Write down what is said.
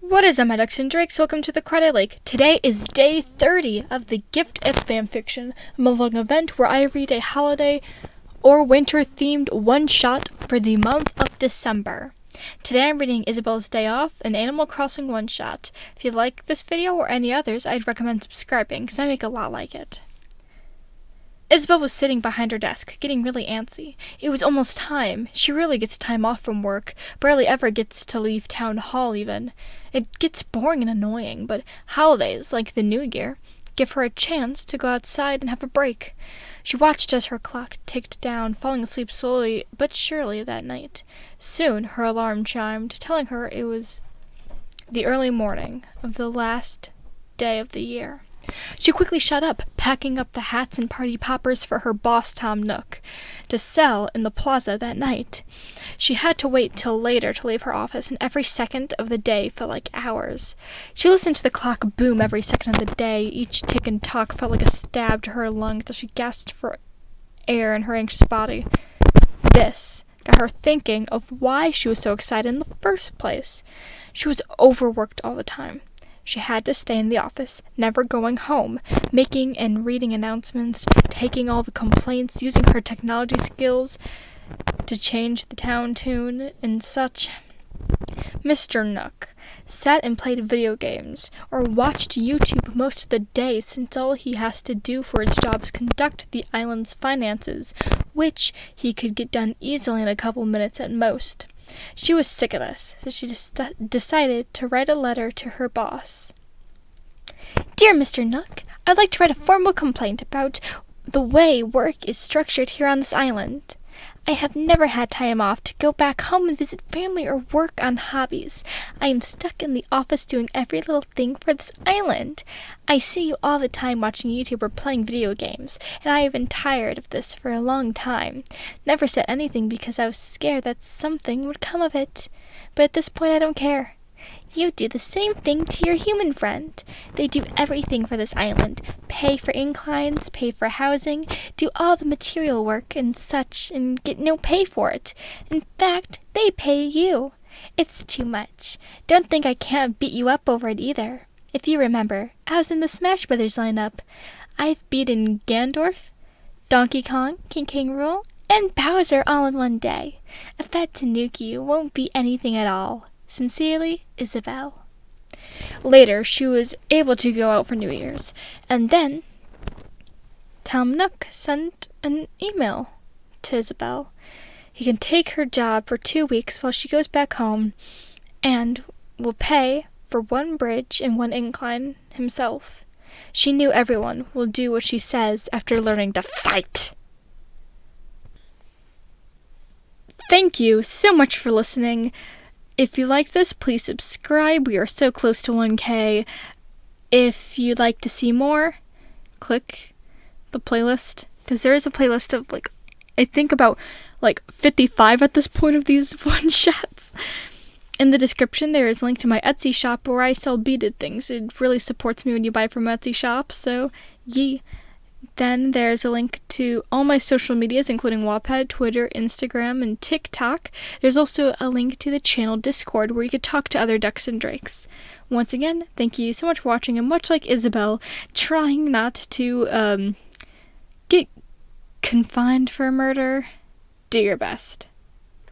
What is up, my ducks and drakes? Welcome to the Crawdad Lake. Today is day 30 of the Gift of Fanfiction, a month-long event where I read a holiday or winter-themed one-shot for the month of December. Today I'm reading Isabelle's Day Off, an Animal Crossing one-shot. If you like this video or any others, I'd recommend subscribing, because I make a lot like it. Isabelle was sitting behind her desk, getting really antsy. It was almost time. She rarely gets time off from work, barely ever gets to leave town hall even. It gets boring and annoying, but holidays, like the New Year, give her a chance to go outside and have a break. She watched as her clock ticked down, falling asleep slowly but surely that night. Soon her alarm chimed, telling her it was the early morning of the last day of the year. She quickly shut up, packing up the hats and party poppers for her boss Tom Nook to sell in the plaza that night. She had to wait till later to leave her office, and every second of the day felt like hours. She listened to the clock boom every second of the day. Each tick and tock felt like a stab to her lungs as she gasped for air in her anxious body. This got her thinking of why she was so excited in the first place. She was overworked all the time. She had to stay in the office, never going home, making and reading announcements, taking all the complaints, using her technology skills to change the town tune, and such. Mr. Nook sat and played video games, or watched YouTube most of the day, since all he has to do for his job is conduct the island's finances, which he could get done easily in a couple minutes at most. She was sick of this, so she decided to write a letter to her boss. Dear Mr. Nook, I'd like to write a formal complaint about the way work is structured here on this island. I have never had time off to go back home and visit family or work on hobbies. I am stuck in the office doing every little thing for this island. I see you all the time watching YouTube or playing video games, and I have been tired of this for a long time. Never said anything because I was scared that something would come of it. But at this point I don't care. You do the same thing to your human friend. They do everything for this island. Pay for inclines, pay for housing, do all the material work and such, and get no pay for it. In fact, they pay you. It's too much. Don't think I can't beat you up over it either. If you remember, I was in the Smash Brothers lineup. I've beaten Gandorf, Donkey Kong, King K. Rool, and Bowser all in one day. A Fat Tanuki won't be anything at all. Sincerely, Isabelle. Later, she was able to go out for New Year's, and then Tom Nook sent an email to Isabelle. He can take her job for 2 weeks while she goes back home, and will pay for 1 bridge and 1 incline himself. She knew everyone will do what she says after learning to fight. Thank you so much for listening. If you like this, please subscribe. We are so close to 1K. If you'd like to see more, click the playlist, because there is a playlist of, I think about 55 at this point of these one-shots. In the description, there is a link to my Etsy shop where I sell beaded things. It really supports me when you buy from Etsy shop, so yee. Then there's a link to all my social medias, including Wattpad, Twitter, Instagram, and TikTok. There's also a link to the channel Discord, where you could talk to other ducks and drakes. Once again, thank you so much for watching, and much like Isabelle, trying not to get confined for murder, do your best.